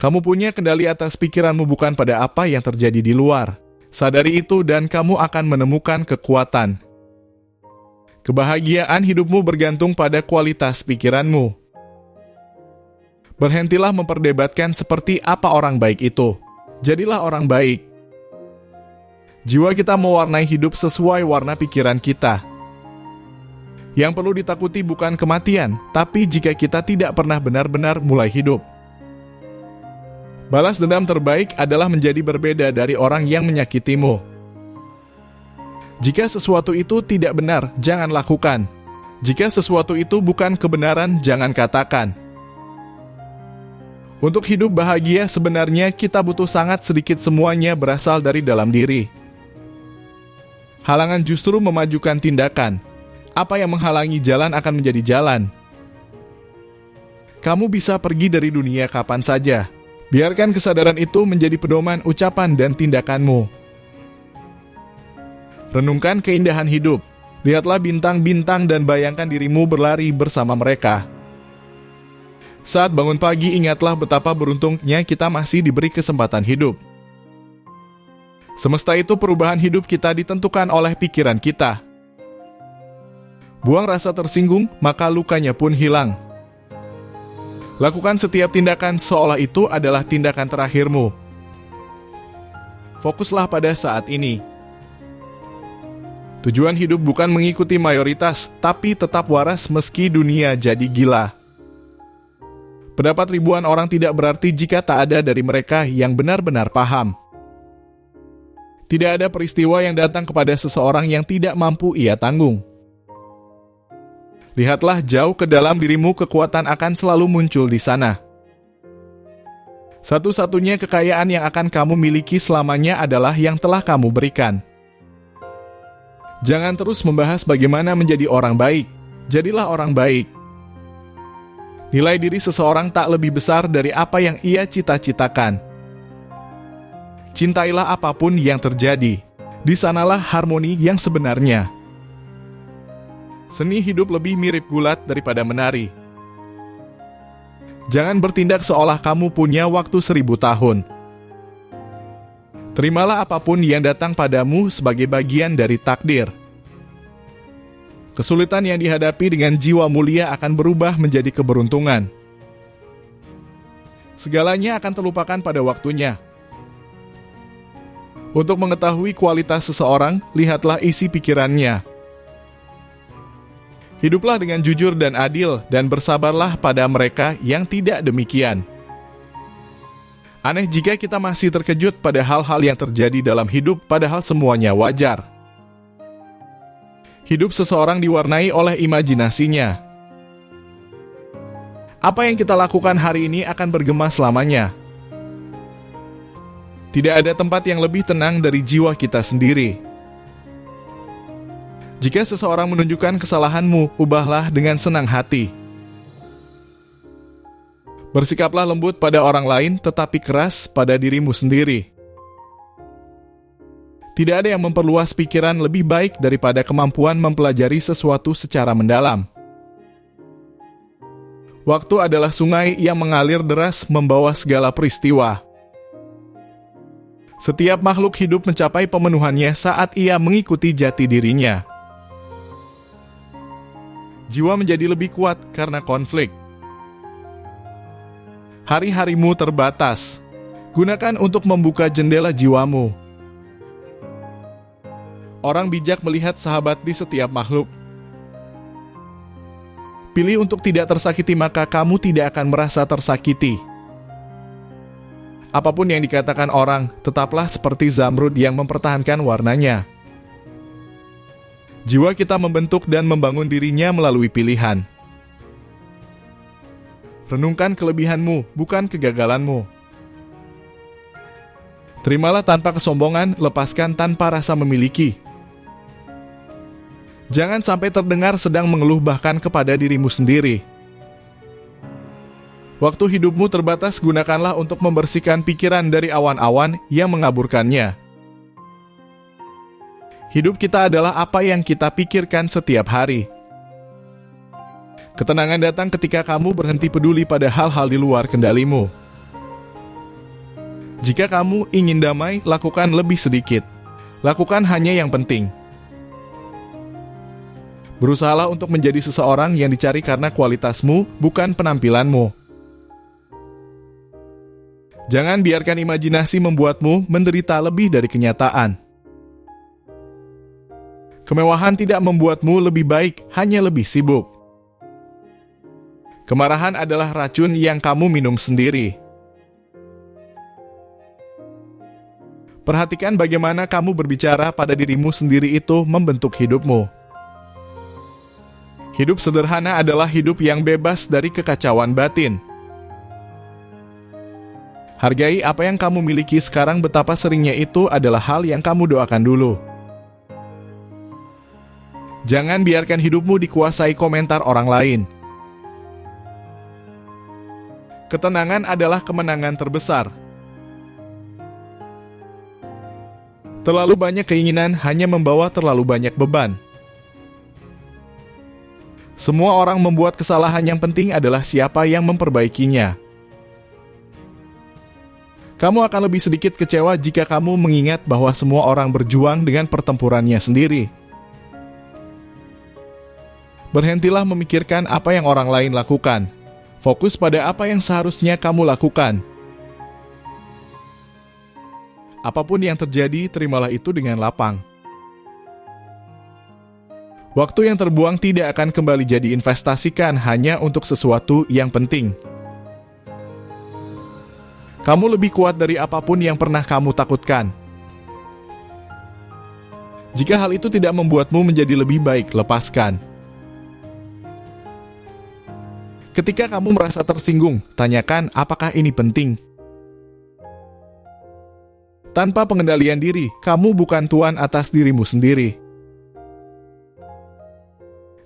Kamu punya kendali atas pikiranmu, bukan pada apa yang terjadi di luar. Sadari itu dan kamu akan menemukan kekuatan. Kebahagiaan hidupmu bergantung pada kualitas pikiranmu. Berhentilah memperdebatkan seperti apa orang baik itu. Jadilah orang baik. Jiwa kita mewarnai hidup sesuai warna pikiran kita. Yang perlu ditakuti bukan kematian, tapi jika kita tidak pernah benar-benar mulai hidup. Balas dendam terbaik adalah menjadi berbeda dari orang yang menyakitimu. Jika sesuatu itu tidak benar, jangan lakukan. Jika sesuatu itu bukan kebenaran, jangan katakan. Untuk hidup bahagia, sebenarnya kita butuh sangat sedikit, semuanya berasal dari dalam diri. Halangan justru memajukan tindakan. Apa yang menghalangi jalan akan menjadi jalan. Kamu bisa pergi dari dunia kapan saja. Biarkan kesadaran itu menjadi pedoman ucapan dan tindakanmu. Renungkan keindahan hidup. Lihatlah bintang-bintang dan bayangkan dirimu berlari bersama mereka. Saat bangun pagi, ingatlah betapa beruntungnya kita masih diberi kesempatan hidup. Semesta itu, perubahan hidup kita ditentukan oleh pikiran kita. Buang rasa tersinggung, maka lukanya pun hilang. Lakukan setiap tindakan seolah itu adalah tindakan terakhirmu. Fokuslah pada saat ini. Tujuan hidup bukan mengikuti mayoritas, tapi tetap waras meski dunia jadi gila. Pendapat ribuan orang tidak berarti jika tak ada dari mereka yang benar-benar paham. Tidak ada peristiwa yang datang kepada seseorang yang tidak mampu ia tanggung. Lihatlah jauh ke dalam dirimu, kekuatan akan selalu muncul di sana. Satu-satunya kekayaan yang akan kamu miliki selamanya adalah yang telah kamu berikan. Jangan terus membahas bagaimana menjadi orang baik. Jadilah orang baik. Nilai diri seseorang tak lebih besar dari apa yang ia cita-citakan. Cintailah apapun yang terjadi. Di sanalah harmoni yang sebenarnya. Seni hidup lebih mirip gulat daripada menari. Jangan bertindak seolah kamu punya waktu 1000 tahun. Terimalah apapun yang datang padamu sebagai bagian dari takdir. Kesulitan yang dihadapi dengan jiwa mulia akan berubah menjadi keberuntungan. Segalanya akan terlupakan pada waktunya. Untuk mengetahui kualitas seseorang, lihatlah isi pikirannya. Hiduplah dengan jujur dan adil, dan bersabarlah pada mereka yang tidak demikian. Aneh jika kita masih terkejut pada hal-hal yang terjadi dalam hidup, padahal semuanya wajar. Hidup seseorang diwarnai oleh imajinasinya. Apa yang kita lakukan hari ini akan bergema selamanya. Tidak ada tempat yang lebih tenang dari jiwa kita sendiri. Jika seseorang menunjukkan kesalahanmu, ubahlah dengan senang hati. Bersikaplah lembut pada orang lain, tetapi keras pada dirimu sendiri. Tidak ada yang memperluas pikiran lebih baik daripada kemampuan mempelajari sesuatu secara mendalam. Waktu adalah sungai yang mengalir deras membawa segala peristiwa. Setiap makhluk hidup mencapai pemenuhannya saat ia mengikuti jati dirinya. Jiwa menjadi lebih kuat karena konflik. Hari-harimu terbatas. Gunakan untuk membuka jendela jiwamu. Orang bijak melihat sahabat di setiap makhluk. Pilih untuk tidak tersakiti, maka kamu tidak akan merasa tersakiti. Apapun yang dikatakan orang, tetaplah seperti zamrud yang mempertahankan warnanya. Jiwa kita membentuk dan membangun dirinya melalui pilihan. Renungkan kelebihanmu, bukan kegagalanmu. Terimalah tanpa kesombongan, lepaskan tanpa rasa memiliki. Jangan sampai terdengar sedang mengeluh bahkan kepada dirimu sendiri. Waktu hidupmu terbatas, gunakanlah untuk membersihkan pikiran dari awan-awan yang mengaburkannya. Hidup kita adalah apa yang kita pikirkan setiap hari. Ketenangan datang ketika kamu berhenti peduli pada hal-hal di luar kendalimu. Jika kamu ingin damai, lakukan lebih sedikit. Lakukan hanya yang penting. Berusahalah untuk menjadi seseorang yang dicari karena kualitasmu, bukan penampilanmu. Jangan biarkan imajinasi membuatmu menderita lebih dari kenyataan. Kemewahan tidak membuatmu lebih baik, hanya lebih sibuk. Kemarahan adalah racun yang kamu minum sendiri. Perhatikan bagaimana kamu berbicara pada dirimu sendiri itu membentuk hidupmu. Hidup sederhana adalah hidup yang bebas dari kekacauan batin. Hargai apa yang kamu miliki sekarang, betapa seringnya itu adalah hal yang kamu doakan dulu. Jangan biarkan hidupmu dikuasai komentar orang lain. Ketenangan adalah kemenangan terbesar. Terlalu banyak keinginan hanya membawa terlalu banyak beban. Semua orang membuat kesalahan, yang penting adalah siapa yang memperbaikinya. Kamu akan lebih sedikit kecewa jika kamu mengingat bahwa semua orang berjuang dengan pertempurannya sendiri. Berhentilah memikirkan apa yang orang lain lakukan. Fokus pada apa yang seharusnya kamu lakukan. Apapun yang terjadi, terimalah itu dengan lapang. Waktu yang terbuang tidak akan kembali jadi investasikan hanya untuk sesuatu yang penting. Kamu lebih kuat dari apapun yang pernah kamu takutkan. Jika hal itu tidak membuatmu menjadi lebih baik, lepaskan. Ketika kamu merasa tersinggung, tanyakan apakah ini penting. Tanpa pengendalian diri, kamu bukan tuan atas dirimu sendiri.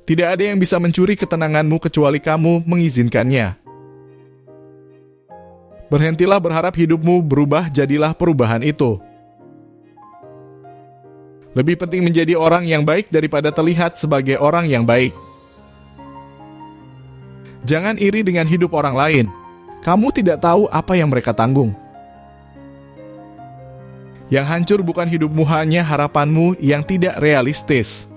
Tidak ada yang bisa mencuri ketenanganmu kecuali kamu mengizinkannya. Berhentilah berharap hidupmu berubah, jadilah perubahan itu. Lebih penting menjadi orang yang baik daripada terlihat sebagai orang yang baik. Jangan iri dengan hidup orang lain. Kamu tidak tahu apa yang mereka tanggung. Yang hancur bukan hidupmu, hanya harapanmu yang tidak realistis.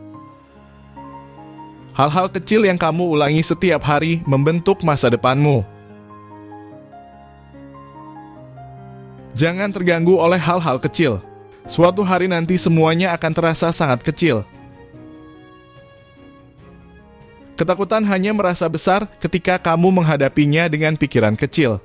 Hal-hal kecil yang kamu ulangi setiap hari membentuk masa depanmu. Jangan terganggu oleh hal-hal kecil. Suatu hari nanti semuanya akan terasa sangat kecil. Ketakutan hanya merasa besar ketika kamu menghadapinya dengan pikiran kecil.